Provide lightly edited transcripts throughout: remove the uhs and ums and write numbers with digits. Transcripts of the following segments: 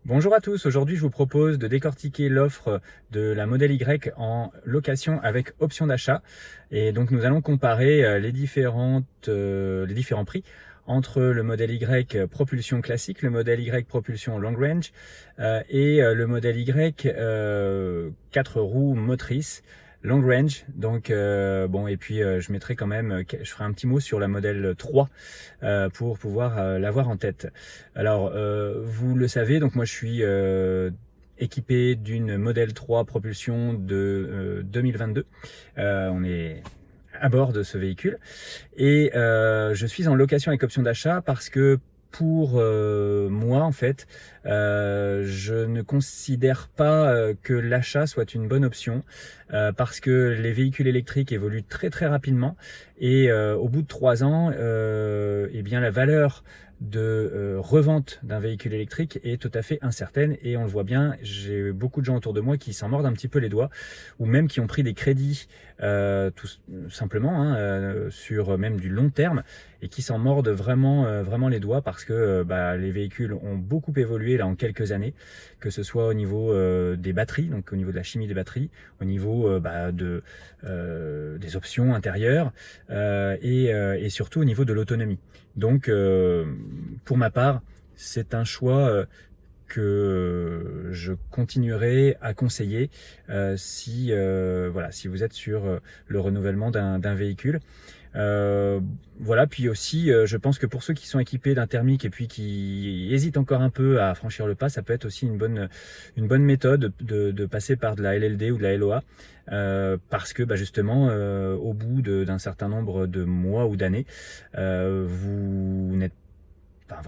Bonjour à tous, aujourd'hui je vous propose de décortiquer l'offre de la Model Y en location avec option d'achat. Et donc nous allons comparer les différents prix entre le Model Y propulsion classique, le Model Y propulsion long range et le Model Y 4 roues motrices long range. Donc bon, et puis je mettrai quand même, je ferai un petit mot sur la Model 3 pour pouvoir l'avoir en tête. Alors vous le savez, donc moi je suis équipé d'une Model 3 propulsion de 2022. On est à bord de ce véhicule et je suis en location avec option d'achat parce que pour moi, en fait, je ne considère pas que l'achat soit une bonne option parce que les véhicules électriques évoluent très très rapidement et au bout de 3 ans, eh bien la valeur de revente d'un véhicule électrique est tout à fait incertaine et on le voit bien, j'ai beaucoup de gens autour de moi qui s'en mordent un petit peu les doigts ou même qui ont pris des crédits tout simplement sur même du long terme et qui s'en mordent vraiment les doigts parce que les véhicules ont beaucoup évolué là en quelques années, que ce soit au niveau des batteries, donc au niveau de la chimie des batteries, au niveau des options intérieures et surtout au niveau de l'autonomie. Donc pour ma part, c'est un choix que je continuerai à conseiller si vous êtes sur le renouvellement d'un véhicule. Voilà, puis aussi, je pense que pour ceux qui sont équipés d'un thermique et puis qui hésitent encore un peu à franchir le pas, ça peut être aussi une bonne méthode de passer par de la LLD ou de la LOA, parce que justement, au bout d'un certain nombre de mois ou d'années, vous n'êtes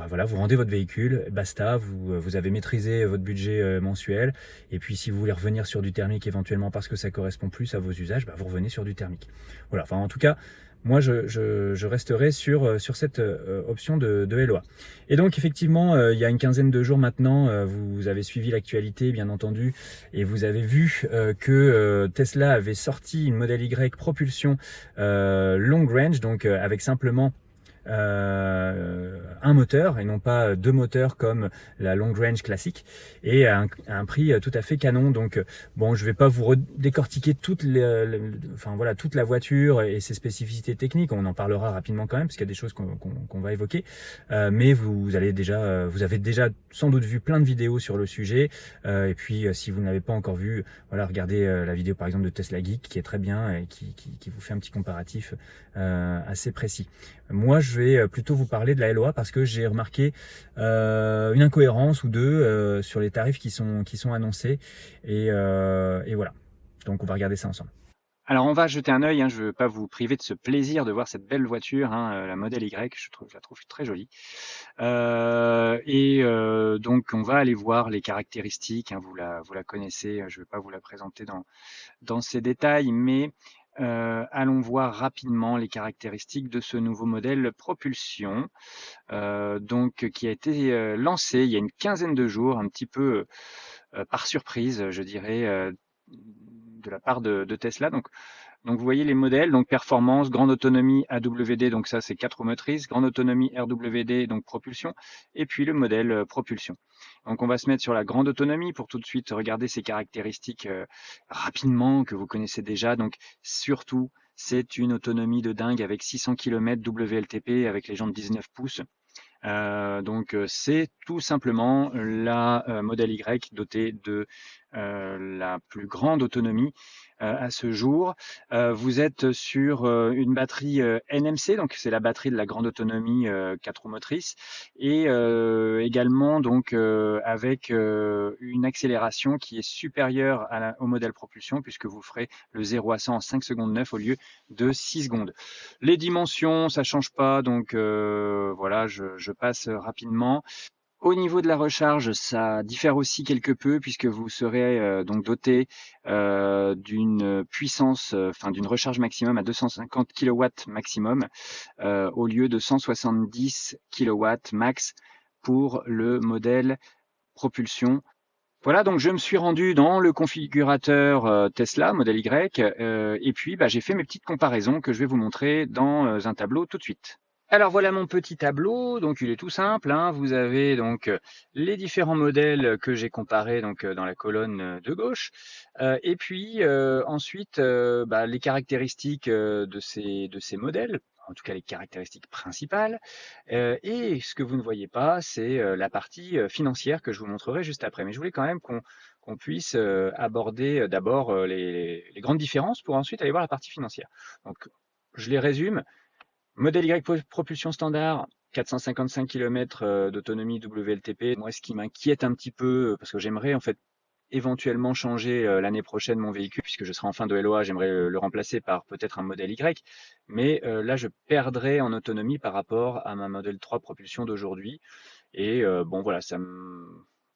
voilà, vous rendez votre véhicule, basta, vous avez maîtrisé votre budget mensuel, et puis si vous voulez revenir sur du thermique éventuellement parce que ça correspond plus à vos usages, vous revenez sur du thermique. Voilà, enfin en tout cas, moi je resterai sur cette option de LOA. Et donc effectivement, il y a une quinzaine de jours maintenant, vous avez suivi l'actualité bien entendu, et vous avez vu que Tesla avait sorti une Model Y propulsion long range, donc avec simplement un moteur et non pas deux moteurs comme la long range classique et à un prix tout à fait canon. Donc bon, je vais pas vous décortiquer toute la voiture et ses spécificités techniques, on en parlera rapidement quand même parce qu'il y a des choses qu'on va évoquer, mais vous avez déjà sans doute vu plein de vidéos sur le sujet, et puis si vous n'avez pas encore vu, voilà, regardez la vidéo par exemple de Tesla Geek qui est très bien et qui vous fait un petit comparatif assez précis. Moi, je vais plutôt vous parler de la LOA parce que j'ai remarqué une incohérence ou deux sur les tarifs qui sont annoncés. Et voilà. Donc, on va regarder ça ensemble. Alors on va jeter un œil, je ne veux pas vous priver de ce plaisir de voir cette belle voiture, la Model Y, je la trouve très jolie. Donc on va aller voir les caractéristiques, vous la connaissez, je ne vais pas vous la présenter dans ces détails, mais allons voir rapidement les caractéristiques de ce nouveau modèle propulsion, qui a été lancé il y a une quinzaine de jours, un petit peu par surprise, je dirais, de la part de Tesla. Donc vous voyez les modèles, donc performance, grande autonomie AWD, donc ça c'est 4 roues motrices, grande autonomie RWD, donc propulsion, et puis le modèle propulsion. Donc on va se mettre sur la grande autonomie pour tout de suite regarder ces caractéristiques rapidement que vous connaissez déjà. Donc surtout, c'est une autonomie de dingue avec 600 km WLTP avec les jantes 19 pouces. C'est tout simplement la Model Y dotée de la plus grande autonomie à ce jour. Vous êtes sur une batterie NMC, donc c'est la batterie de la grande autonomie 4 roues motrices, et également avec une accélération qui est supérieure au modèle propulsion, puisque vous ferez le 0 à 100 en 5 secondes 9 au lieu de 6 secondes. Les dimensions, ça change pas, donc voilà, je passe rapidement. Au niveau de la recharge, ça diffère aussi quelque peu puisque vous serez donc doté d'une puissance, d'une recharge maximum à 250 kW maximum au lieu de 170 kW max pour le modèle propulsion. Voilà, donc je me suis rendu dans le configurateur Tesla Model Y et puis j'ai fait mes petites comparaisons que je vais vous montrer dans un tableau tout de suite. Alors voilà mon petit tableau, donc il est tout simple, hein. Vous avez donc les différents modèles que j'ai comparés donc dans la colonne de gauche, et puis ensuite bah, les caractéristiques de ces modèles, en tout cas les caractéristiques principales, et ce que vous ne voyez pas, c'est la partie financière que je vous montrerai juste après. Mais je voulais quand même qu'on puisse aborder d'abord les grandes différences pour ensuite aller voir la partie financière. Donc je les résume. Modèle Y propulsion standard, 455 km d'autonomie WLTP. Moi, ce qui m'inquiète un petit peu, parce que j'aimerais en fait éventuellement changer l'année prochaine mon véhicule, puisque je serai en fin de LOA, j'aimerais le remplacer par peut-être un modèle Y. Mais là, je perdrais en autonomie par rapport à ma modèle 3 propulsion d'aujourd'hui. Et bon, voilà,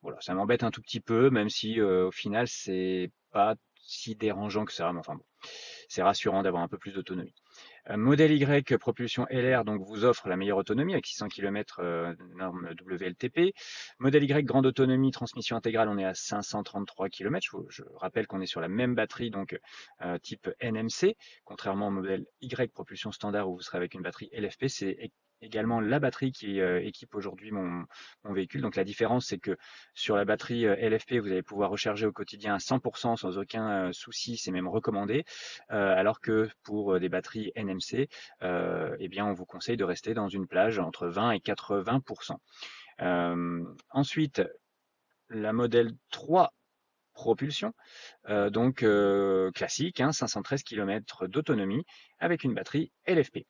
voilà, ça m'embête un tout petit peu, même si au final, c'est pas si dérangeant que ça. Mais enfin bon, c'est rassurant d'avoir un peu plus d'autonomie. Modèle Y propulsion LR donc vous offre la meilleure autonomie avec 600 km norme WLTP. Modèle Y grande autonomie, transmission intégrale, on est à 533 km. Je rappelle qu'on est sur la même batterie donc type NMC, contrairement au modèle Y propulsion standard où vous serez avec une batterie LFP. C'est également la batterie qui équipe aujourd'hui mon véhicule. Donc la différence, c'est que sur la batterie LFP, vous allez pouvoir recharger au quotidien à 100% sans aucun souci, c'est même recommandé, alors que pour des batteries NMC, eh bien, on vous conseille de rester dans une plage entre 20 et 80%. Ensuite, la modèle 3 propulsion, donc classique, hein, 513 km d'autonomie avec une batterie LFP.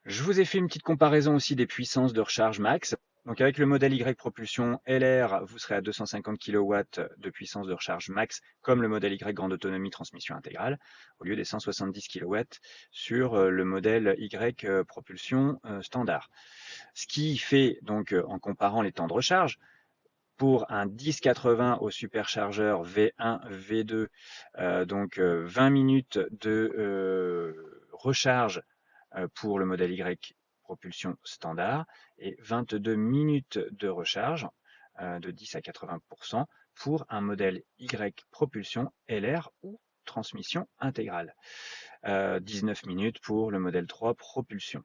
Je vous ai fait une petite comparaison aussi des puissances de recharge max. Donc avec le modèle Y propulsion LR, vous serez à 250 kW de puissance de recharge max, comme le modèle Y grande autonomie transmission intégrale, au lieu des 170 kW sur le modèle Y propulsion standard. Ce qui fait donc en comparant les temps de recharge, pour un 1080 au superchargeur V1, V2, donc 20 minutes de recharge pour le modèle Y propulsion standard et 22 minutes de recharge de 10 à 80% pour un modèle Y propulsion LR ou transmission intégrale. 19 minutes pour le modèle 3 propulsion.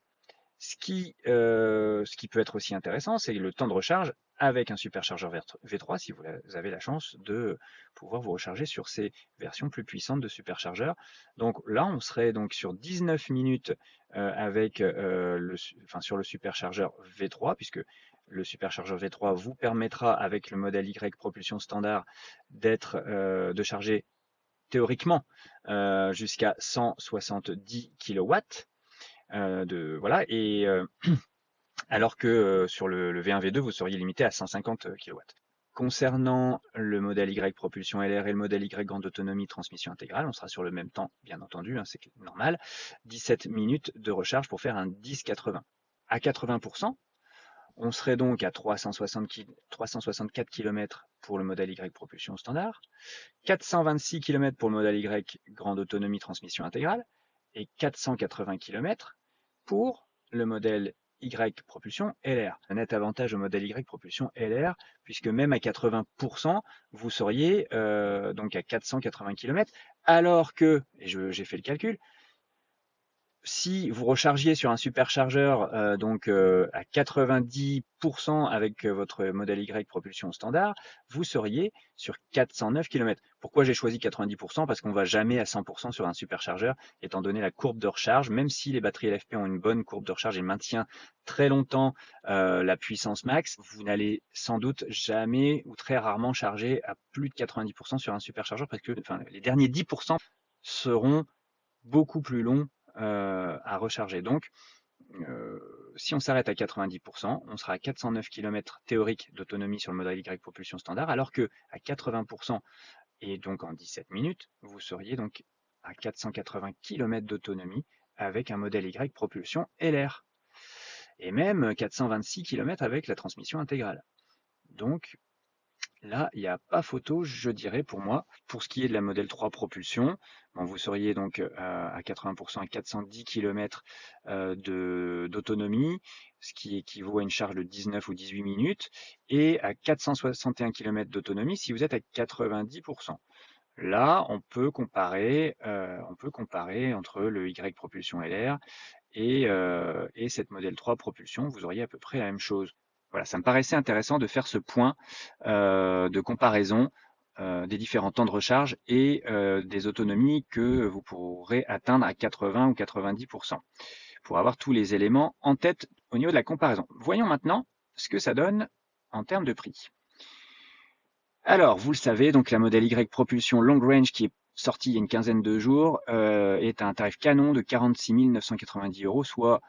Ce qui peut être aussi intéressant, c'est le temps de recharge avec un superchargeur V3 si vous avez la chance de pouvoir vous recharger sur ces versions plus puissantes de superchargeurs. Donc là, on serait donc sur 19 minutes avec sur le superchargeur V3, puisque le superchargeur V3 vous permettra avec le modèle Y propulsion standard de charger théoriquement jusqu'à 170 kW. Voilà, et alors que sur le V1, V2, vous seriez limité à 150 kW. Concernant le modèle Y propulsion LR et le modèle Y grande autonomie transmission intégrale, on sera sur le même temps, bien entendu, hein, c'est normal, 17 minutes de recharge pour faire un 10-80. À 80%, on serait donc à 364 km pour le modèle Y propulsion standard, 426 km pour le modèle Y grande autonomie transmission intégrale et 480 km pour le modèle Y propulsion LR. Un net avantage au modèle Y propulsion LR, puisque même à 80%, vous seriez donc à 480 km, alors que, et j'ai fait le calcul, si vous rechargiez sur un superchargeur à 90% avec votre modèle Y propulsion standard, vous seriez sur 409 km. Pourquoi j'ai choisi 90%? Parce qu'on ne va jamais à 100% sur un superchargeur, étant donné la courbe de recharge. Même si les batteries LFP ont une bonne courbe de recharge et maintiennent très longtemps la puissance max, vous n'allez sans doute jamais ou très rarement charger à plus de 90% sur un superchargeur, parce que les derniers 10% seront beaucoup plus longs à recharger. Donc, si on s'arrête à 90%, on sera à 409 km théoriques d'autonomie sur le modèle Y propulsion standard, alors que à 80% et donc en 17 minutes, vous seriez donc à 480 km d'autonomie avec un modèle Y propulsion LR. Et même 426 km avec la transmission intégrale. Donc, là, il n'y a pas photo, je dirais, pour moi. Pour ce qui est de la modèle 3 propulsion, bon, vous seriez donc à 80% à 410 km d'autonomie, ce qui équivaut à une charge de 19 ou 18 minutes, et à 461 km d'autonomie si vous êtes à 90%. Là, on peut comparer entre le Y propulsion LR et cette modèle 3 propulsion, vous auriez à peu près la même chose. Voilà, ça me paraissait intéressant de faire ce point de comparaison des différents temps de recharge et des autonomies que vous pourrez atteindre à 80 ou 90% pour avoir tous les éléments en tête au niveau de la comparaison. Voyons maintenant ce que ça donne en termes de prix. Alors, vous le savez, donc la modèle Y propulsion long range qui est sortie il y a une quinzaine de jours est à un tarif canon de 46 990 €, soit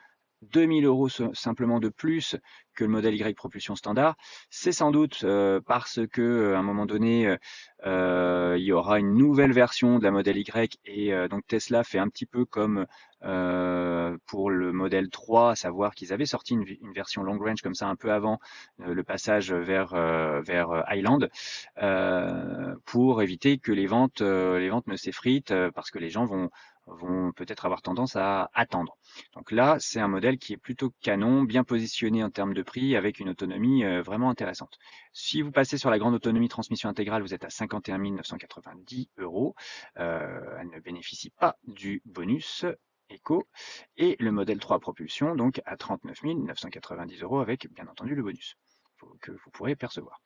2 000 € simplement de plus que le modèle Y propulsion standard. C'est sans doute parce que à un moment donné, il y aura une nouvelle version de la modèle Y et donc Tesla fait un petit peu comme pour le modèle 3, à savoir qu'ils avaient sorti une version long range comme ça un peu avant le passage vers Highland pour éviter que les ventes ne s'effritent parce que les gens vont peut-être avoir tendance à attendre. Donc là, c'est un modèle qui est plutôt canon, bien positionné en termes de prix, avec une autonomie vraiment intéressante. Si vous passez sur la grande autonomie transmission intégrale, vous êtes à 51 990 €. Elle ne bénéficie pas du bonus Eco. Et le modèle 3 propulsion, donc à 39 990 € avec bien entendu le bonus que vous pourrez percevoir.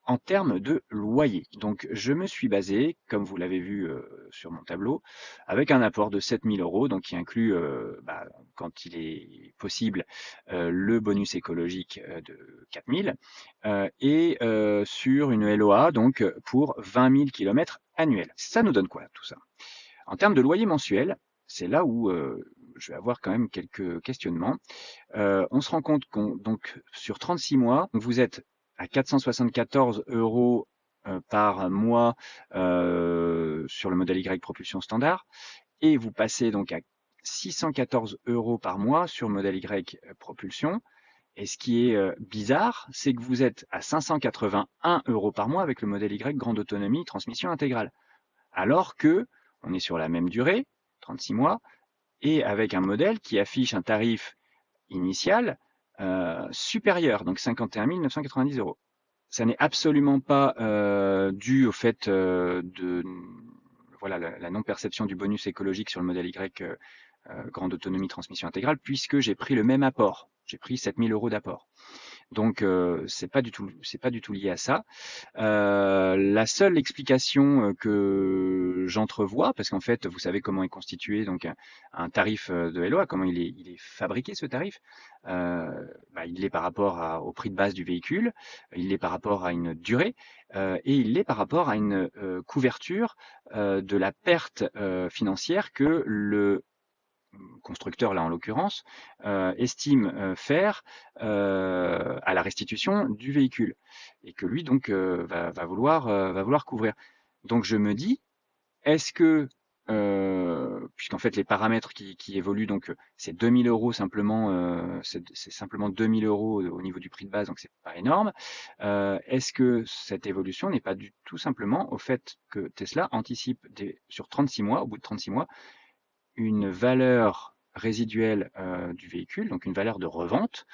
En termes de loyer, donc je me suis basé, comme vous l'avez vu sur mon tableau, avec un apport de 7 000 €, donc qui inclut, quand il est possible, le bonus écologique de 4 000 et sur une LOA donc pour 20 000 km annuels. Ça nous donne quoi tout ça? En termes de loyer mensuel, c'est là où je vais avoir quand même quelques questionnements. On se rend compte donc sur 36 mois, vous êtes à 474 € par mois sur le modèle Y propulsion standard et vous passez donc à 614 € par mois sur le modèle Y propulsion. Et ce qui est bizarre, c'est que vous êtes à 581 € par mois avec le modèle Y grande autonomie transmission intégrale. Alors que on est sur la même durée, 36 mois, et avec un modèle qui affiche un tarif initial supérieur, donc 51 990 €. Ça n'est absolument pas dû au fait de voilà, la non-perception du bonus écologique sur le modèle Y grande autonomie transmission intégrale, puisque j'ai pris le même apport. J'ai pris 7 000 € d'apport. Donc c'est pas du tout lié à ça. La seule explication que j'entrevois, parce qu'en fait, vous savez comment est constitué donc un tarif de LOA, comment il est fabriqué ce tarif. Il est par rapport au prix de base du véhicule, il est par rapport à une durée et il est par rapport à une couverture de la perte financière que le constructeur là en l'occurrence estime faire à la restitution du véhicule et que lui donc va vouloir couvrir. Donc je me dis, est-ce que puisqu'en fait les paramètres qui évoluent, donc c'est 2 000 € simplement, c'est simplement 2 000 € au niveau du prix de base, donc c'est pas énorme. Est-ce que cette évolution n'est pas du tout simplement au fait que Tesla anticipe sur 36 mois, au bout de 36 mois, une valeur résiduelle du véhicule, donc une valeur de revente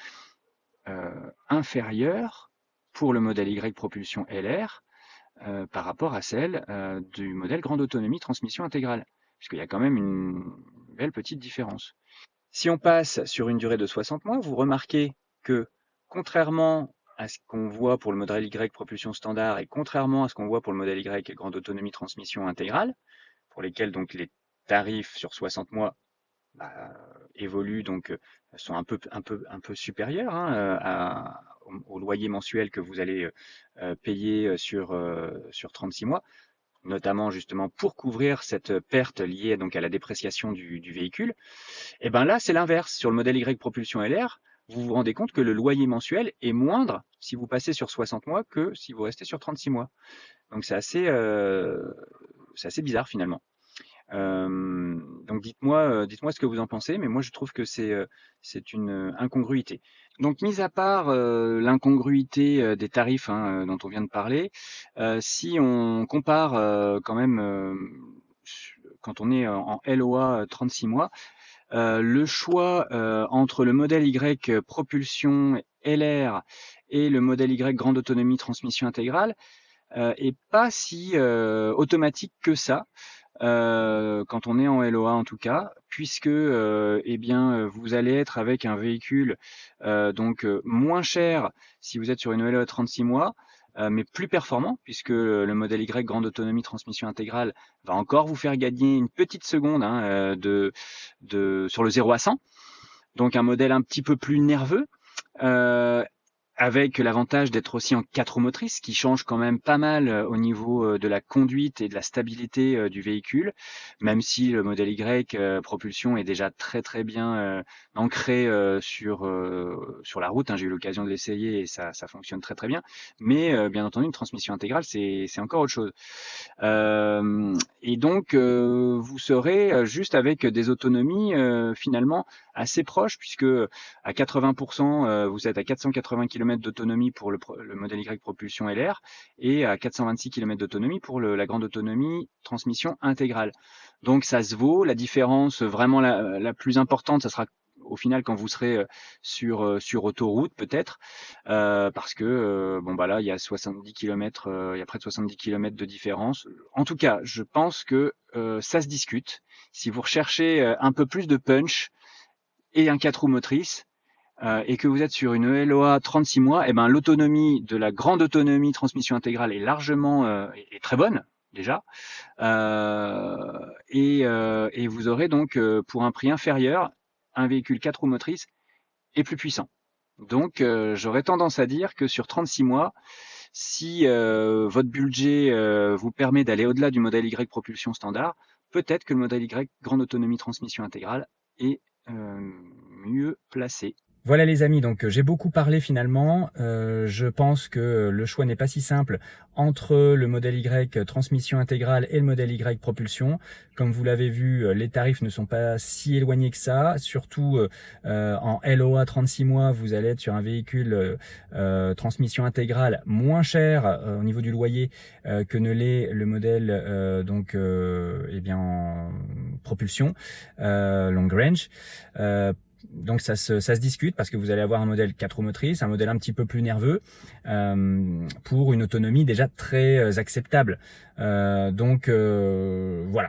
inférieure pour le modèle Y propulsion LR par rapport à celle du modèle grande autonomie transmission intégrale, puisqu'il y a quand même une belle petite différence. Si on passe sur une durée de 60 mois, vous remarquez que contrairement à ce qu'on voit pour le modèle Y propulsion standard et contrairement à ce qu'on voit pour le modèle Y grande autonomie transmission intégrale, pour lesquels donc les tarifs sur 60 mois évoluent, donc sont un peu supérieurs au loyer mensuel que vous allez payer sur 36 mois, notamment justement pour couvrir cette perte liée donc à la dépréciation du véhicule. Et bien là, c'est l'inverse. Sur le modèle Y propulsion LR, vous vous rendez compte que le loyer mensuel est moindre si vous passez sur 60 mois que si vous restez sur 36 mois. Donc c'est assez bizarre finalement. Donc dites-moi ce que vous en pensez, mais moi je trouve que c'est une incongruité. Donc mis à part l'incongruité des tarifs dont on vient de parler, si on compare quand même quand on est en LOA 36 mois, le choix entre le modèle Y propulsion LR et le modèle Y grande autonomie transmission intégrale est pas si automatique que ça. quand on est en LOA en tout cas, puisque eh bien, vous allez être avec un véhicule moins cher si vous êtes sur une LOA 36 mois, mais plus performant, puisque le modèle Y grande autonomie transmission intégrale va encore vous faire gagner une petite seconde hein, sur le 0 à 100. Donc un modèle un petit peu plus nerveux. Avec l'avantage d'être aussi en 4 roues motrices, qui change quand même pas mal au niveau de la conduite et de la stabilité du véhicule, même si le modèle Y propulsion est déjà très très bien ancré sur la route. Hein, j'ai eu l'occasion de l'essayer et ça fonctionne très très bien. Mais bien entendu, une transmission intégrale, c'est encore autre chose. Et donc, vous serez juste avec des autonomies finalement assez proches, puisque à 80%, vous êtes à 480 km d'autonomie pour le modèle Y propulsion LR et à 426 km d'autonomie pour la grande autonomie transmission intégrale. Donc ça se vaut. La différence vraiment la plus importante, ça sera au final quand vous serez sur autoroute peut-être, parce que bon bah là il y a 70 km, il y a près de 70 km de différence. En tout cas, je pense que ça se discute. Si vous recherchez un peu plus de punch et un 4 roues motrices, et que vous êtes sur une LOA 36 mois, et ben l'autonomie de la grande autonomie transmission intégrale est largement est très bonne déjà, et vous aurez donc pour un prix inférieur un véhicule 4 roues motrices et plus puissant. Donc j'aurais tendance à dire que sur 36 mois, si votre budget vous permet d'aller au-delà du modèle Y propulsion standard, peut-être que le modèle Y grande autonomie transmission intégrale est mieux placé. Voilà les amis, donc j'ai beaucoup parlé finalement. Je pense que le choix n'est pas si simple entre le modèle Y transmission intégrale et le modèle Y propulsion. Comme vous l'avez vu, les tarifs ne sont pas si éloignés que ça. Surtout en LOA 36 mois, vous allez être sur un véhicule transmission intégrale moins cher au niveau du loyer que ne l'est le modèle eh bien en propulsion long range. Donc ça se discute parce que vous allez avoir un modèle 4 roues motrices, un modèle un petit peu plus nerveux pour une autonomie déjà très acceptable. Voilà,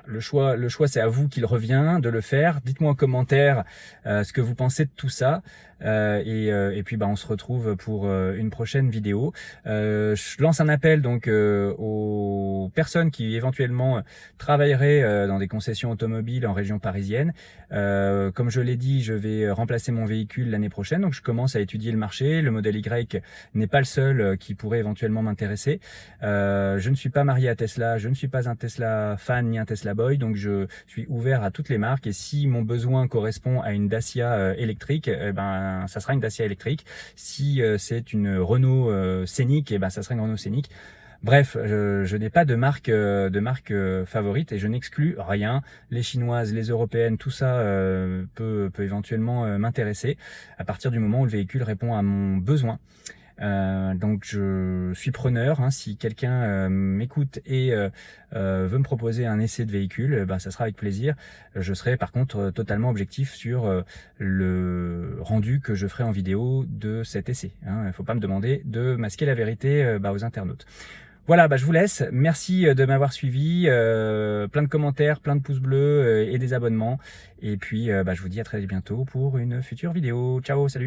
le choix c'est à vous qu'il revient de le faire. Dites-moi en commentaire ce que vous pensez de tout ça. Et puis on se retrouve pour une prochaine vidéo. Je lance un appel donc aux personnes qui éventuellement travailleraient dans des concessions automobiles en région parisienne. Comme je l'ai dit, je vais remplacer mon véhicule l'année prochaine, donc je commence à étudier le marché. Le modèle Y n'est pas le seul qui pourrait éventuellement m'intéresser. Je ne suis pas marié à Tesla, je ne suis pas un Tesla fan ni un Tesla boy, donc je suis ouvert à toutes les marques, et si mon besoin correspond à une Dacia électrique, ça sera une Dacia électrique. Si c'est une Renault Scénic, ça sera une Renault Scénic. Bref, je n'ai pas de marque favorite et je n'exclus rien. Les chinoises, les européennes, tout ça peut éventuellement m'intéresser à partir du moment où le véhicule répond à mon besoin. Donc je suis preneur, hein, si quelqu'un m'écoute et veut me proposer un essai de véhicule, ça sera avec plaisir. Je serai par contre totalement objectif sur le rendu que je ferai en vidéo de cet essai, hein. Il ne faut pas me demander de masquer la vérité aux internautes. Voilà, je vous laisse. Merci de m'avoir suivi. Plein de commentaires, plein de pouces bleus et des abonnements. Et puis, je vous dis à très bientôt pour une future vidéo. Ciao, salut!